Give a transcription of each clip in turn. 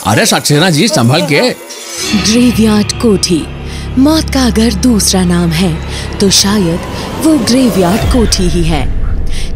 अरे सक्सेना जी संभल के। ग्रेवयार्ड कोठी मौत का अगर दूसरा नाम है तो शायद वो ग्रेवयार्ड कोठी ही है।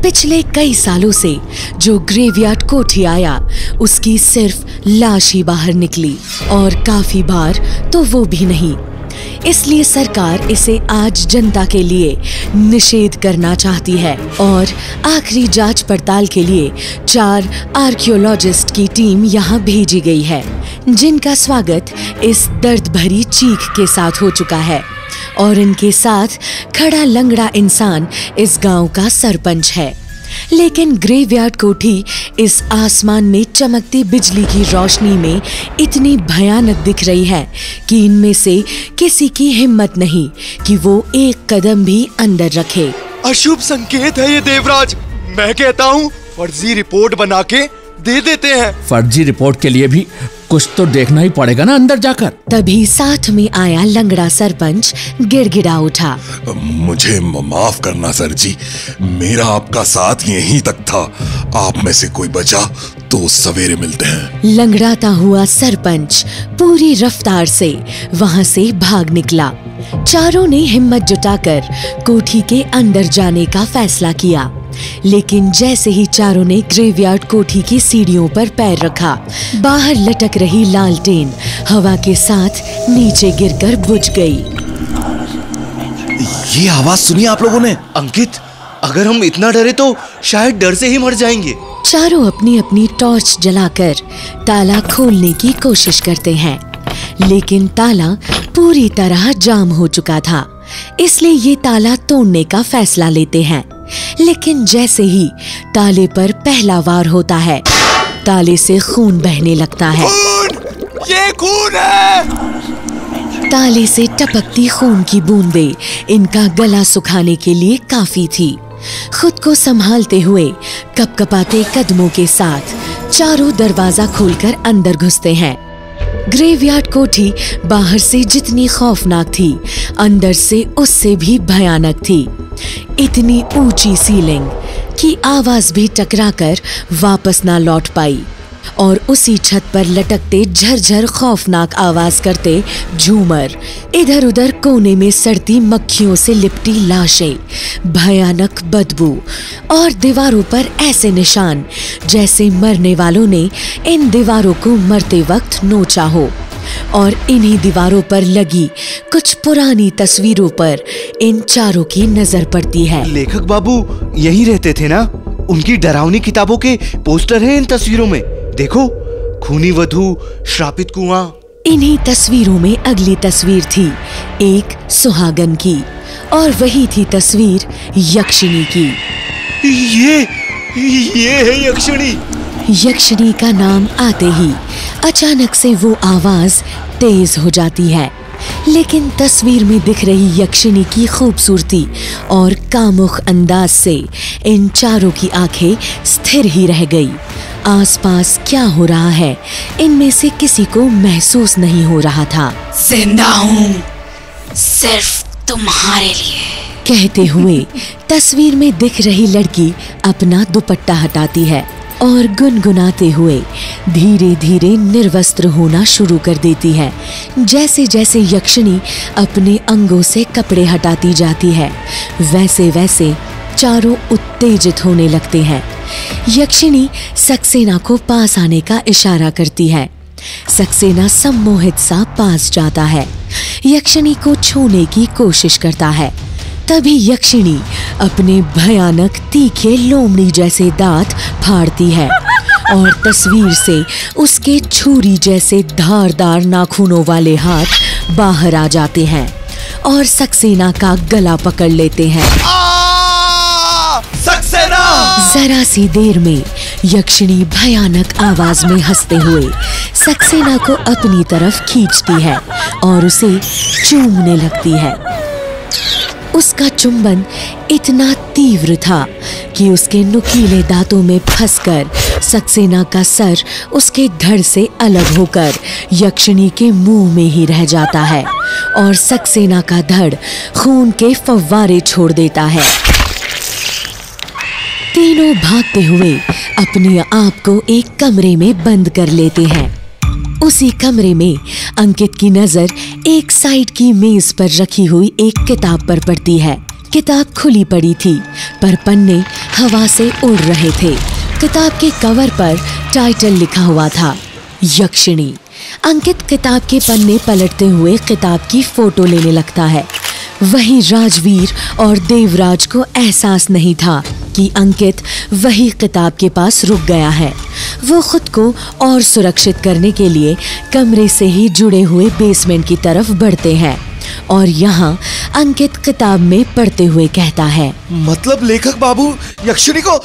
पिछले कई सालों से जो ग्रेवयार्ड कोठी आया उसकी सिर्फ लाश ही बाहर निकली, और काफी बार तो वो भी नहीं। इसलिए सरकार इसे आज जनता के लिए निषेध करना चाहती है और आखिरी जांच पड़ताल के लिए 4 आर्कियोलॉजिस्ट की टीम यहाँ भेजी गई है, जिनका स्वागत इस दर्द भरी चीख के साथ हो चुका है। और इनके साथ खड़ा लंगड़ा इंसान इस गांव का सरपंच है। लेकिन ग्रेवयार्ड कोठी इस आसमान में चमकती बिजली की रोशनी में इतनी भयानक दिख रही है कि इनमें से किसी की हिम्मत नहीं कि वो एक कदम भी अंदर रखे। अशुभ संकेत है ये देवराज। मैं कहता हूँ फर्जी रिपोर्ट बना के दे देते हैं। फर्जी रिपोर्ट के लिए भी कुछ तो देखना ही पड़ेगा ना अंदर जाकर। तभी साथ में आया लंगड़ा सरपंच गिड़गिड़ा उठा। मुझे माफ करना सर जी, मेरा आपका साथ यहीं तक था। आप में से कोई बचा तो सवेरे मिलते हैं। लंगड़ाता हुआ सरपंच पूरी रफ्तार से वहां से भाग निकला। चारों ने हिम्मत जुटाकर कोठी के अंदर जाने का फैसला किया, लेकिन जैसे ही चारों ने ग्रेवयार्ड कोठी की सीढ़ियों पर पैर रखा, बाहर लटक रही लालटेन हवा के साथ नीचे गिरकर बुझ गई। ये आवाज सुनी आप लोगों ने? अंकित, अगर हम इतना डरे तो शायद डर से ही मर जाएंगे। चारों अपनी अपनी टॉर्च जलाकर ताला खोलने की कोशिश करते हैं, लेकिन ताला पूरी तरह जाम हो चुका था। इसलिए ये ताला तोड़ने का फैसला लेते हैं। लेकिन जैसे ही ताले पर पहला वार होता है, ताले से खून बहने लगता है। ये खून है! ताले से टपकती खून की बूंदें इनका गला सुखाने के लिए काफी थी। खुद को संभालते हुए कपकपाते कदमों के साथ चारों दरवाजा खोलकर अंदर घुसते हैं। ग्रेवयार्ड कोठी बाहर से जितनी खौफनाक थी, अंदर से उससे भी भयानक थी। इतनी ऊंची सीलिंग कि आवाज भी टकराकर वापस ना लौट पाई, और उसी छत पर लटकते झरझर खौफनाक आवाज करते झूमर, इधर उधर कोने में सड़ती मक्खियों से लिपटी लाशें, भयानक बदबू, और दीवारों पर ऐसे निशान जैसे मरने वालों ने इन दीवारों को मरते वक्त नोचा हो। और इन्हीं दीवारों पर लगी कुछ पुरानी तस्वीरों पर इन चारों की नजर पड़ती है। लेखक बाबू यहीं रहते थे ना? उनकी डरावनी किताबों के पोस्टर हैं इन तस्वीरों में। देखो, खूनी वधू, श्रापित कुआं। इन्हीं तस्वीरों में अगली तस्वीर थी एक सुहागन की, और वही थी तस्वीर यक्षिणी की। ये है यक्षिणी। यक्षिणी का नाम आते ही अचानक से वो आवाज तेज हो जाती है, लेकिन तस्वीर में दिख रही यक्षिणी की खूबसूरती और कामुक अंदाज से इन चारों की आंखें स्थिर ही रह गई। आसपास क्या हो रहा है इनमें से किसी को महसूस नहीं हो रहा था। जिंदा हूँ सिर्फ तुम्हारे लिए, कहते हुए तस्वीर में दिख रही लड़की अपना दुपट्टा हटाती है और गुनगुनाते हुए धीरे धीरे निर्वस्त्र होना शुरू कर देती है। जैसे जैसे यक्षिणी अपने अंगों से कपड़े हटाती जाती है, वैसे वैसे चारों उत्तेजित होने लगते हैं। यक्षिणी सक्सेना को पास आने का इशारा करती है। सक्सेना सम्मोहित सा पास जाता है, यक्षिणी को छूने की कोशिश करता है। तभी यक्षिणी अपने भयानक तीखे लोमड़ी जैसे दांत फाड़ती है और तस्वीर से उसके छुरी जैसे धारदार नाखूनों वाले हाथ बाहर आ जाते हैं और सक्सेना का गला पकड़ लेते हैं। सक्सेना! जरा सी देर में यक्षिणी भयानक आवाज में हंसते हुए सक्सेना को अपनी तरफ खींचती है और उसे चूमने लगती है। उसका चुंबन इतना तीव्र था कि उसके नुकीले दांतों में फंसकर सक्सेना का सर उसके धड़ से अलग होकर यक्षिणी के मुंह में ही रह जाता है और सक्सेना का धड़ खून के फव्वारे छोड़ देता है। तीनों भागते हुए अपने आप को एक कमरे में बंद कर लेते हैं। उसी कमरे में अंकित की नजर एक साइड की मेज पर रखी हुई एक किताब पर पड़ती है। किताब खुली पड़ी थी, पर पन्ने हवा से उड़ रहे थे। किताब के कवर पर टाइटल लिखा हुआ था, यक्षिणी। अंकित किताब के पन्ने पलटते हुए किताब की फोटो लेने लगता है। वहीं राजवीर और देवराज को एहसास नहीं था कि अंकित वही किताब के पास रुक गया है। वो खुद को और सुरक्षित करने के लिए कमरे से ही जुड़े हुए बेसमेंट की तरफ बढ़ते हैं और यहाँ अंकित किताब में पढ़ते हुए कहता है, मतलब लेखक बाबू यक्षिणी को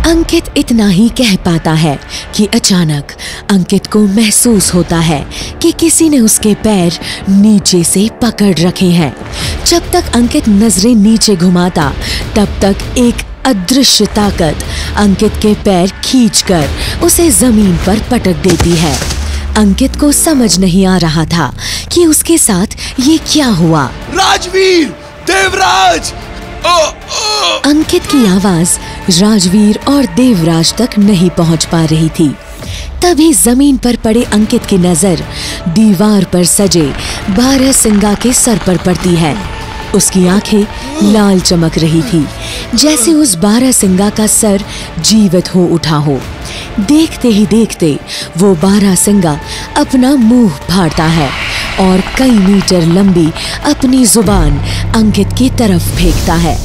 अंकित इतना ही कह पाता है कि अचानक अंकित को महसूस होता है कि किसी ने उसके पैर नीचे से पकड़ रखे हैं। जब तक अंकित नजरें नीचे घुमाता तब तक एक अदृश्य ताकत अंकित के पैर खींचकर उसे जमीन पर पटक देती है। अंकित को समझ नहीं आ रहा था कि उसके साथ ये क्या हुआ। राजवीर, देवराज! अंकित की आवाज राजवीर और देवराज तक नहीं पहुंच पा रही थी। तभी जमीन पर पड़े अंकित की नजर दीवार पर सजे बारहसिंगा के सर पर पड़ती है। उसकी आंखें लाल चमक रही थी, जैसे उस बारहसिंगा का सर जीवित हो उठा हो। देखते ही देखते वो बारहसिंगा अपना मुंह फाड़ता है और कई मीटर लंबी अपनी जुबान अंकित की तरफ फेंकता है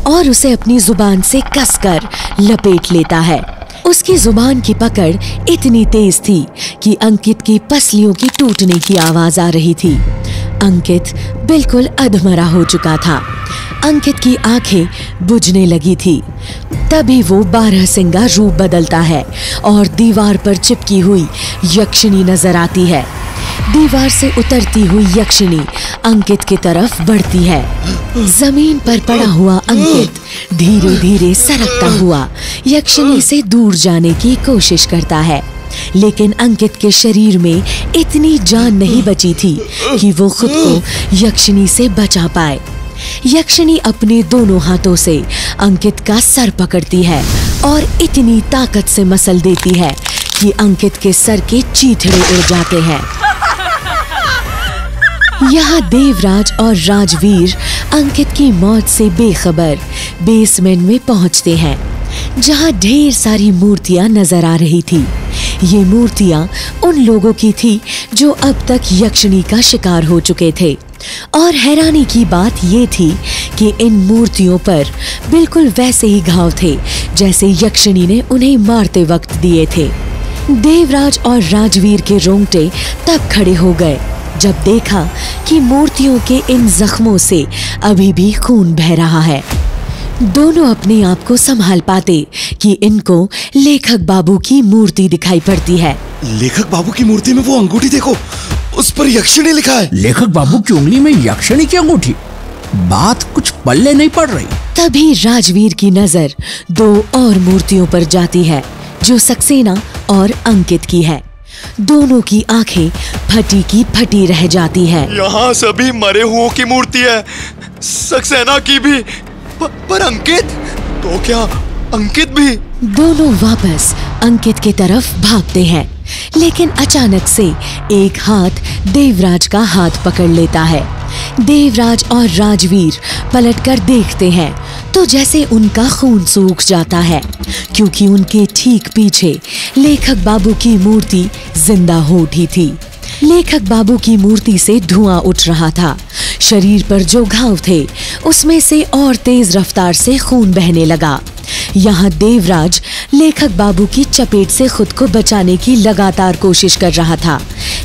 और उसे अपनी जुबान से कसकर लपेट लेता है। उसकी जुबान की पकड़ इतनी तेज थी कि अंकित की पसलियों की टूटने की आवाज आ रही थी। अंकित बिल्कुल अधमरा हो चुका था। अंकित की आंखें बुझने लगी थी। तभी वो बारहसिंगा रूप बदलता है और दीवार पर चिपकी हुई यक्षिणी नजर आती है। दीवार से उतरती हुई यक्षिणी अंकित की तरफ बढ़ती है। जमीन पर पड़ा हुआ अंकित धीरे धीरे सरकता हुआ यक्षिणी से दूर जाने की कोशिश करता है, लेकिन अंकित के शरीर में इतनी जान नहीं बची थी कि वो खुद को यक्षिणी से बचा पाए। यक्षिणी अपने दोनों हाथों से अंकित का सर पकड़ती है और इतनी ताकत से मसल देती है कि अंकित के सर के चीथड़े उड़ जाते हैं। यहाँ देवराज और राजवीर अंकित की मौत से बेखबर बेसमेंट में पहुंचते हैं, जहाँ ढेर सारी मूर्तियां नजर आ रही थी। ये मूर्तियां उन लोगों की थी जो अब तक यक्षिणी का शिकार हो चुके थे। और हैरानी की बात ये थी कि इन मूर्तियों पर बिल्कुल वैसे ही घाव थे जैसे यक्षिणी ने उन्हें मारते वक्त दिए थे। देवराज और राजवीर के रोंगटे तब खड़े हो गए जब देखा कि मूर्तियों के इन जख्मों से अभी भी खून बह रहा है। दोनों अपने आप को संभाल पाते कि इनको लेखक बाबू की मूर्ति दिखाई पड़ती है। लेखक बाबू की मूर्ति में वो अंगूठी देखो, उस पर यक्षिणी लिखा है। लेखक बाबू की उंगली में यक्षिणी की अंगूठी? बात कुछ पल्ले नहीं पड़ रही। तभी राजवीर की नजर दो और मूर्तियों पर जाती है जो सक्सेना और अंकित की है। दोनों की आंखें फटी की फटी रह जाती है। यहाँ सभी मरे हुओं की मूर्ति है, सक्सेना की भी, पर अंकित तो क्या अंकित भी? दोनों वापस अंकित की तरफ भागते हैं, लेकिन अचानक से एक हाथ देवराज का हाथ पकड़ लेता है। देवराज और राजवीर पलटकर देखते हैं तो जैसे उनका खून सूख जाता है, क्योंकि उनके ठीक पीछे लेखक बाबू की मूर्ति जिंदा हो उठी थी। लेखक बाबू की मूर्ति से धुआं उठ रहा था। शरीर पर जो घाव थे उसमें से और तेज रफ्तार से खून बहने लगा। यहाँ देवराज लेखक बाबू की चपेट से खुद को बचाने की लगातार कोशिश कर रहा था,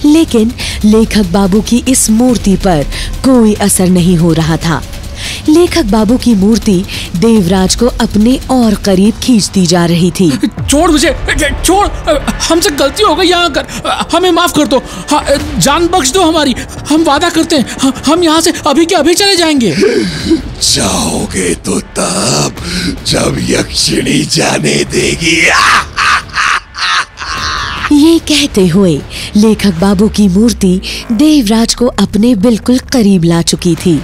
लेकिन लेखक बाबू की इस मूर्ति पर कोई असर नहीं हो रहा था। लेखक बाबू की मूर्ति देवराज को अपने और करीब खींचती जा रही थी। छोड़ मुझे, छोड़, हमसे गलती हो गई यहाँ कर, हमें माफ कर दो, जान बख्श दो हमारी, हम वादा करते हैं हम यहाँ से अभी के अभी चले जाएंगे। जाओगे तो तब जब यक्षिणी जाने देगी। ये कहते हुए लेखक बाबू की मूर्ति देवराज को अपने बिल्कुल करीब ला चुकी थी।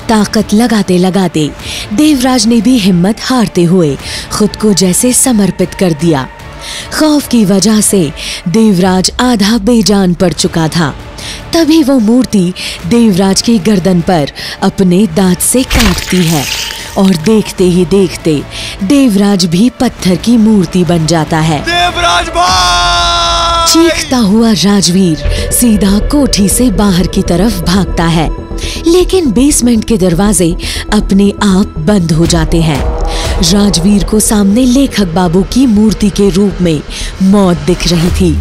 ताकत लगाते लगाते देवराज ने भी हिम्मत हारते हुए खुद को जैसे समर्पित कर दिया। खौफ की वजह से देवराज आधा बेजान पड़ चुका था। तभी वो मूर्ति देवराज की गर्दन पर अपने दांत से काटती है और देखते ही देखते देवराज भी पत्थर की मूर्ति बन जाता है। देवराज भाई! चीखता हुआ राजवीर सीधा कोठी से बाहर की तरफ भागता है, लेकिन बेसमेंट के दरवाजे अपने आप बंद हो जाते हैं। राजवीर को सामने लेखक बाबू की मूर्ति के रूप में मौत दिख रही थी।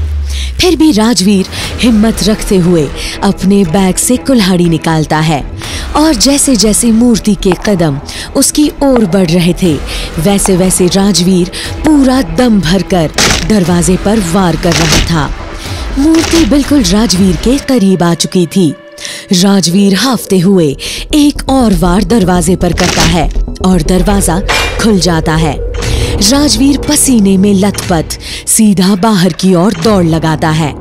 फिर भी राजवीर हिम्मत रखते हुए अपने बैग से कुल्हाड़ी निकालता है और जैसे जैसे मूर्ति के कदम उसकी ओर बढ़ रहे थे, वैसे वैसे राजवीर पूरा दम भरकर दरवाजे पर वार कर रहा था। मूर्ति बिल्कुल राजवीर के करीब आ चुकी थी। राजवीर हाफते हुए एक और वार दरवाजे पर करता है और दरवाजा खुल जाता है। राजवीर पसीने में लथपथ सीधा बाहर की ओर दौड़ लगाता है,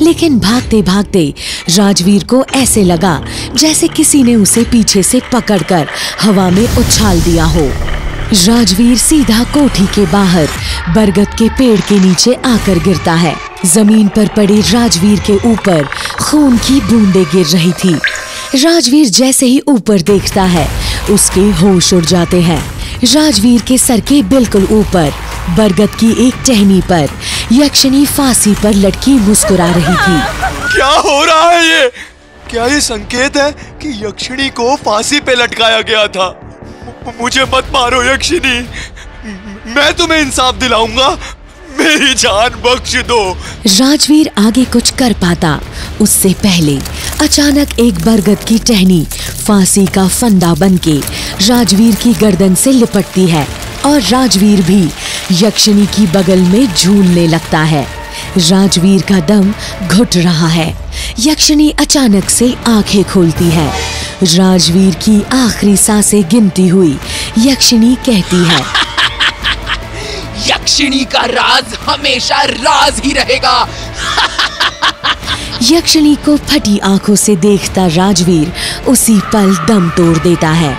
लेकिन भागते भागते राजवीर को ऐसे लगा जैसे किसी ने उसे पीछे से पकड़कर हवा में उछाल दिया हो। राजवीर सीधा कोठी के बाहर बरगद के पेड़ के नीचे आकर गिरता है। जमीन पर पड़े राजवीर के ऊपर खून की बूंदें गिर रही थी। राजवीर जैसे ही ऊपर देखता है उसके होश उड़ जाते हैं। राजवीर के सर के बिल्कुल ऊपर बरगद की एक टहनी पर यक्षिणी फांसी पर लटकी मुस्कुरा रही थी। क्या हो रहा है ये? क्या ये संकेत है कि यक्षिणी को फांसी पे लटकाया गया था? मुझे मत मारो यक्षिणी, मैं तुम्हें इंसाफ दिलाऊंगा, मेरी जान बख्श दो। राजवीर आगे कुछ कर पाता उससे पहले अचानक एक बरगद की टहनी फांसी का फंदा बनके राजवीर की गर्दन से लिपटती है और राजवीर भी यक्षिणी की बगल में झूलने लगता है। राजवीर का दम घुट रहा है। यक्षिणी अचानक से आंखें खोलती है। राजवीर की आखिरी सांसें गिनती हुई यक्षिणी कहती है, यक्षिणी का राज हमेशा राज ही रहेगा। यक्षिणी को फटी आंखों से देखता राजवीर उसी पल दम तोड़ देता है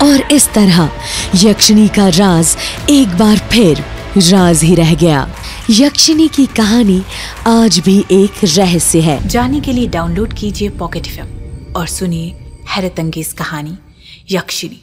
और इस तरह यक्षिणी का राज एक बार फिर राज ही रह गया। यक्षिणी की कहानी आज भी एक रहस्य है। जानने के लिए डाउनलोड कीजिए पॉकेट FM और सुनिए हैरत अंगेज कहानी यक्षिणी।